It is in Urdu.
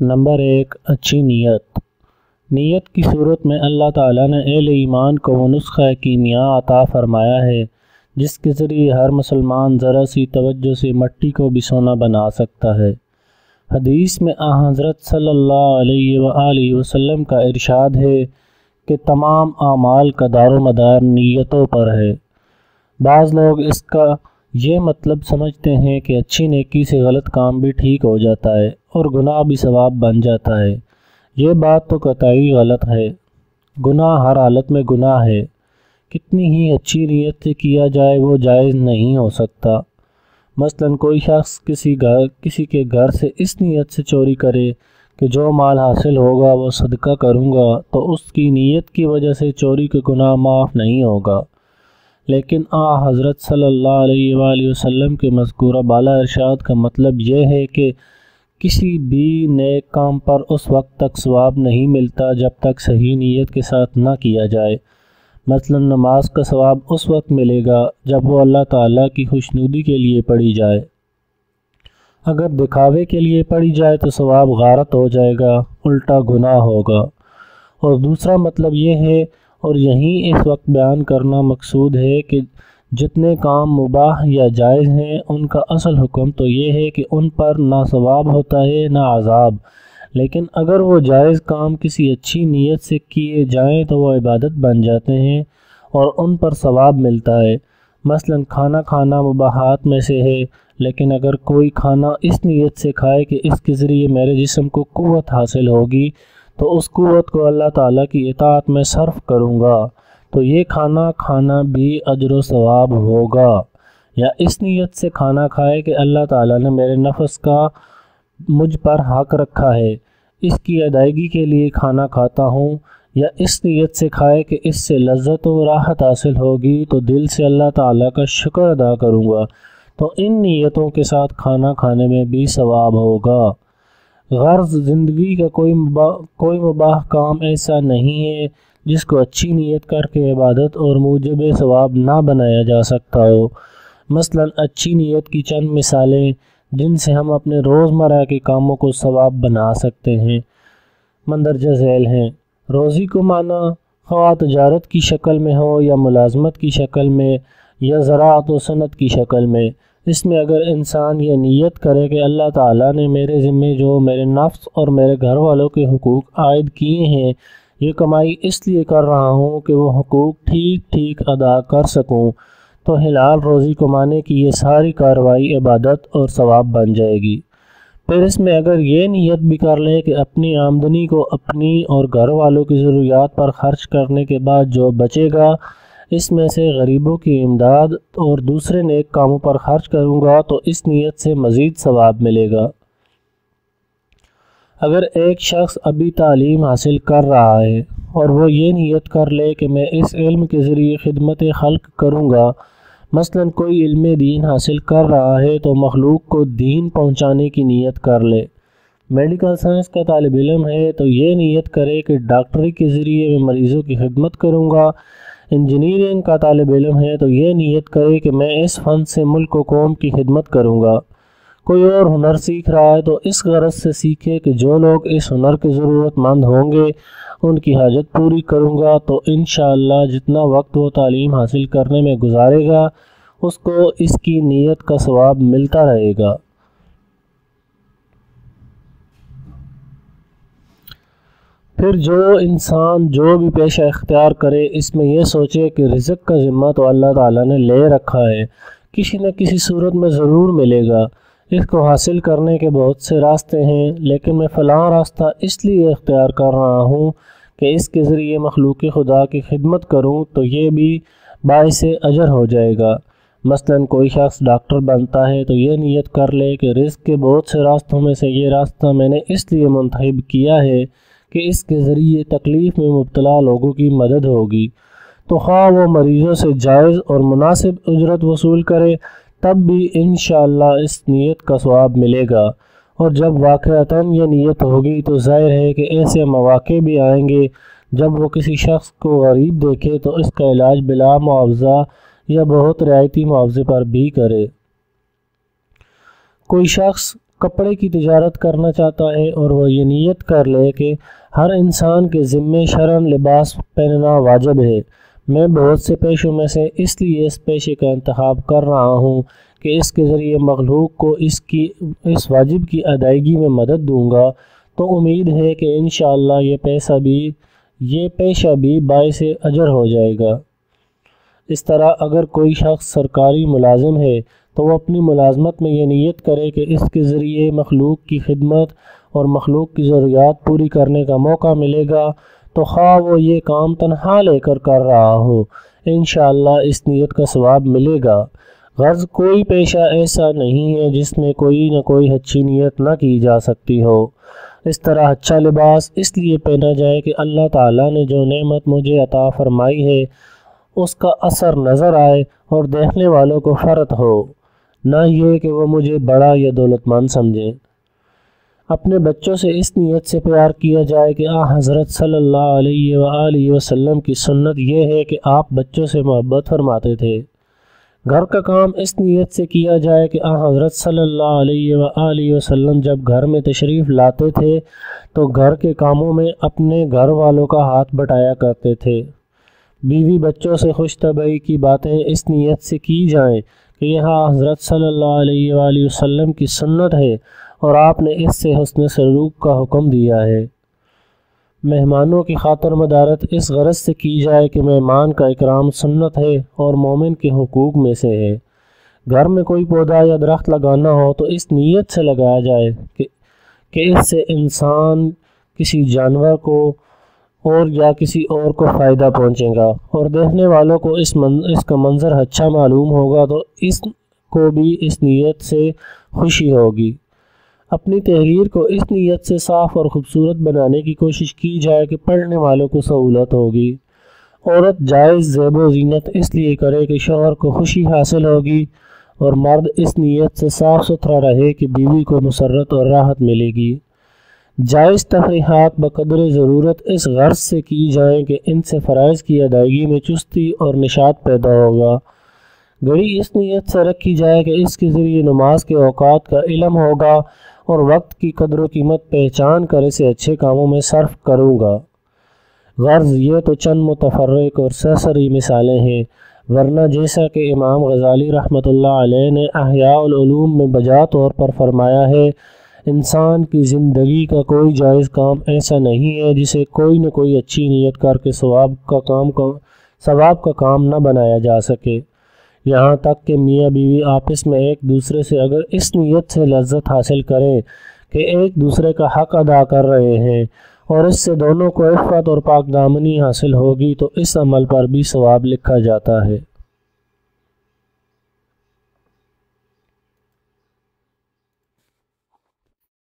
نمبر 1، اچھی نیت۔ نیت کی صورت میں اللہ تعالیٰ نے اہل ایمان کو وہ نسخہ کیمیا عطا فرمایا ہے جس کے ذریعے ہر مسلمان ذرا سی توجہ سے مٹی کو بھی سونا بنا سکتا ہے۔ حدیث میں حضرت صلی اللہ علیہ وآلہ وسلم کا ارشاد ہے کہ تمام اعمال کا دار و مدار نیتوں پر ہے۔ بعض لوگ اس کا یہ مطلب سمجھتے ہیں کہ اچھی نیکی سے غلط کام بھی ٹھیک ہو جاتا ہے اور گناہ بھی ثواب بن جاتا ہے۔ یہ بات تو قطعی غلط ہے۔ گناہ ہر حالت میں گناہ ہے، کتنی ہی اچھی نیت سے کیا جائے وہ جائز نہیں ہو سکتا۔ مثلاً کوئی شخص کسی کے گھر سے اس نیت سے چوری کرے کہ جو مال حاصل ہوگا وہ صدقہ کروں گا، تو اس کی نیت کی وجہ سے چوری کے گناہ معاف نہیں ہوگا، لیکن حضرت صلی اللہ علیہ وآلہ وسلم کے مذکورہ بالا ارشاد کا مطلب یہ ہے کہ کسی بھی نیک کام پر اس وقت تک ثواب نہیں ملتا جب تک صحیح نیت کے ساتھ نہ کیا جائے۔ مثلا نماز کا ثواب اس وقت ملے گا جب وہ اللہ تعالیٰ کی خوشنودی کے لیے پڑھی جائے۔ اگر دکھاوے کے لیے پڑھی جائے تو ثواب غارت ہو جائے گا، الٹا گناہ ہوگا۔ اور دوسرا مطلب یہ ہے، اور یہیں اس وقت بیان کرنا مقصود ہے، کہ جتنے کام مباح یا جائز ہیں ان کا اصل حکم تو یہ ہے کہ ان پر نہ ثواب ہوتا ہے نہ عذاب، لیکن اگر وہ جائز کام کسی اچھی نیت سے کیے جائیں تو وہ عبادت بن جاتے ہیں اور ان پر ثواب ملتا ہے۔ مثلا کھانا کھانا مباحات میں سے ہے، لیکن اگر کوئی کھانا اس نیت سے کھائے کہ اس کے ذریعے میرے جسم کو قوت حاصل ہوگی تو اس قوت کو اللہ تعالیٰ کی اطاعت میں صرف کروں گا، تو یہ کھانا کھانا بھی اجر و ثواب ہوگا۔ یا اس نیت سے کھانا کھائے کہ اللہ تعالیٰ نے میرے نفس کا مجھ پر حق رکھا ہے، اس کی ادائیگی کے لیے کھانا کھاتا ہوں، یا اس نیت سے کھائے کہ اس سے لذت و راحت حاصل ہوگی تو دل سے اللہ تعالیٰ کا شکر ادا کروں گا، تو ان نیتوں کے ساتھ کھانا کھانے میں بھی ثواب ہوگا۔ غرض زندگی کا کوئی مباح کام ایسا نہیں ہے جس کو اچھی نیت کر کے عبادت اور موجب ثواب نہ بنایا جا سکتا ہو۔ مثلا اچھی نیت کی چند مثالیں جن سے ہم اپنے روزمرہ کے کاموں کو ثواب بنا سکتے ہیں مندرجہ ذیل ہیں۔ روزی کو مانا خواہ تجارت کی شکل میں ہو یا ملازمت کی شکل میں یا زراعت و صنعت کی شکل میں، اس میں اگر انسان یہ نیت کرے کہ اللہ تعالیٰ نے میرے ذمے جو میرے نفس اور میرے گھر والوں کے حقوق عائد کیے ہیں، یہ کمائی اس لیے کر رہا ہوں کہ وہ حقوق ٹھیک ادا کر سکوں، تو حلال روزی کمانے کی یہ ساری کارروائی عبادت اور ثواب بن جائے گی۔ پھر اس میں اگر یہ نیت بھی کر لے کہ اپنی آمدنی کو اپنی اور گھر والوں کی ضروریات پر خرچ کرنے کے بعد جو بچے گا اس میں سے غریبوں کی امداد اور دوسرے نیک کاموں پر خرچ کروں گا، تو اس نیت سے مزید ثواب ملے گا۔ اگر ایک شخص ابھی تعلیم حاصل کر رہا ہے اور وہ یہ نیت کر لے کہ میں اس علم کے ذریعے خدمت خلق کروں گا، مثلا کوئی علم دین حاصل کر رہا ہے تو مخلوق کو دین پہنچانے کی نیت کر لے۔ میڈیکل سائنس کا طالب علم ہے تو یہ نیت کرے کہ ڈاکٹری کے ذریعے میں مریضوں کی خدمت کروں گا۔ انجینئرنگ کا طالب علم ہے تو یہ نیت کرے کہ میں اس فن سے ملک و قوم کی خدمت کروں گا۔ کوئی اور ہنر سیکھ رہا ہے تو اس غرض سے سیکھے کہ جو لوگ اس ہنر کے ضرورت مند ہوں گے ان کی حاجت پوری کروں گا، تو انشاءاللہ جتنا وقت وہ تعلیم حاصل کرنے میں گزارے گا اس کو اس کی نیت کا ثواب ملتا رہے گا۔ پھر جو انسان جو بھی پیشہ اختیار کرے اس میں یہ سوچے کہ رزق کا ذمہ تو اللہ تعالیٰ نے لے رکھا ہے، کسی نہ کسی صورت میں ضرور ملے گا، اس کو حاصل کرنے کے بہت سے راستے ہیں، لیکن میں فلاں راستہ اس لیے اختیار کر رہا ہوں کہ اس کے ذریعے مخلوق خدا کی خدمت کروں، تو یہ بھی باعث اجر ہو جائے گا۔ مثلا کوئی شخص ڈاکٹر بنتا ہے تو یہ نیت کر لے کہ رزق کے بہت سے راستوں میں سے یہ راستہ میں نے اس لیے منتخب کیا ہے کہ اس کے ذریعے تکلیف میں مبتلا لوگوں کی مدد ہوگی، تو خواہ وہ مریضوں سے جائز اور مناسب اجرت وصول کرے تب بھی انشاءاللہ اس نیت کا ثواب ملے گا۔ اور جب واقعتاً یہ نیت ہوگی تو ظاہر ہے کہ ایسے مواقع بھی آئیں گے جب وہ کسی شخص کو غریب دیکھے تو اس کا علاج بلا معاوضہ یا بہت رعایتی معاوضے پر بھی کرے۔ کوئی شخص کپڑے کی تجارت کرنا چاہتا ہے اور وہ یہ نیت کر لے کہ ہر انسان کے ذمے شرعاً لباس پہننا واجب ہے، میں بہت سے پیشوں میں سے اس لیے اس پیشے کا انتخاب کر رہا ہوں کہ اس کے ذریعے مخلوق کو اس واجب کی ادائیگی میں مدد دوں گا، تو امید ہے کہ انشاءاللہ یہ پیشہ بھی باعث اجر ہو جائے گا۔ اس طرح اگر کوئی شخص سرکاری ملازم ہے تو وہ اپنی ملازمت میں یہ نیت کرے کہ اس کے ذریعے مخلوق کی خدمت اور مخلوق کی ضروریات پوری کرنے کا موقع ملے گا، تو خواہ وہ یہ کام تنہا لے کر رہا ہو، انشاءاللہ اس نیت کا ثواب ملے گا۔ غرض کوئی پیشہ ایسا نہیں ہے جس میں کوئی نہ کوئی اچھی نیت نہ کی جا سکتی ہو۔ اس طرح اچھا لباس اس لیے پہنا جائے کہ اللہ تعالیٰ نے جو نعمت مجھے عطا فرمائی ہے اس کا اثر نظر آئے اور دیکھنے والوں کو فرحت ہو، نہ یہ کہ وہ مجھے بڑا یا دولت مند سمجھیں۔ اپنے بچوں سے اس نیت سے پیار کیا جائے کہ حضرت صلی اللہ علیہ وآلہ وسلم کی سنت یہ ہے کہ آپ بچوں سے محبت فرماتے تھے۔ گھر کا کام اس نیت سے کیا جائے کہ حضرت صلی اللہ علیہ وآلہ وسلم جب گھر میں تشریف لاتے تھے تو گھر کے کاموں میں اپنے گھر والوں کا ہاتھ بٹایا کرتے تھے۔ بیوی بچوں سے خوش طبعی کی باتیں اس نیت سے کی جائیں کہ یہ حضرت صلی اللہ علیہ وآلہ وسلم کی سنت ہے اور آپ نے اس سے حسن سلوک کا حکم دیا ہے۔ مہمانوں کی خاطر مدارت اس غرض سے کی جائے کہ مہمان کا اکرام سنت ہے اور مومن کے حقوق میں سے ہے۔ گھر میں کوئی پودا یا درخت لگانا ہو تو اس نیت سے لگایا جائے کہ اس سے انسان کسی جانور کو اور یا کسی اور کو فائدہ پہنچے گا اور دیکھنے والوں کو اس کا منظر اچھا معلوم ہوگا تو اس کو بھی اس نیت سے خوشی ہوگی۔ اپنی تحریر کو اس نیت سے صاف اور خوبصورت بنانے کی کوشش کی جائے کہ پڑھنے والوں کو سہولت ہوگی۔ عورت جائز زیب و زینت اس لیے کرے کہ شوہر کو خوشی حاصل ہوگی اور مرد اس نیت سے صاف ستھرا رہے کہ بیوی کو مسرت اور راحت ملے گی۔ جائز تفریحات بقدر ضرورت اس غرض سے کی جائیں کہ ان سے فرائض کی ادائیگی میں چستی اور نشاط پیدا ہوگا۔ گھڑی اس نیت سے رکھی جائے کہ اس کے ذریعے نماز کے اوقات کا علم ہوگا اور وقت کی قدر و قیمت پہچان کر اسے اچھے کاموں میں صرف کروں گا۔ غرض یہ تو چند متفرق اور سرسری مثالیں ہیں، ورنہ جیسا کہ امام غزالی رحمۃ اللہ علیہ نے احیاء العلوم میں بجا طور پر فرمایا ہے، انسان کی زندگی کا کوئی جائز کام ایسا نہیں ہے جسے کوئی نہ کوئی اچھی نیت کر کے ثواب کا کام نہ بنایا جا سکے۔ یہاں تک کہ میاں بیوی آپس میں ایک دوسرے سے اگر اس نیت سے لذت حاصل کریں کہ ایک دوسرے کا حق ادا کر رہے ہیں اور اس سے دونوں کو عفت اور پاک دامنی حاصل ہوگی تو اس عمل پر بھی ثواب لکھا جاتا ہے۔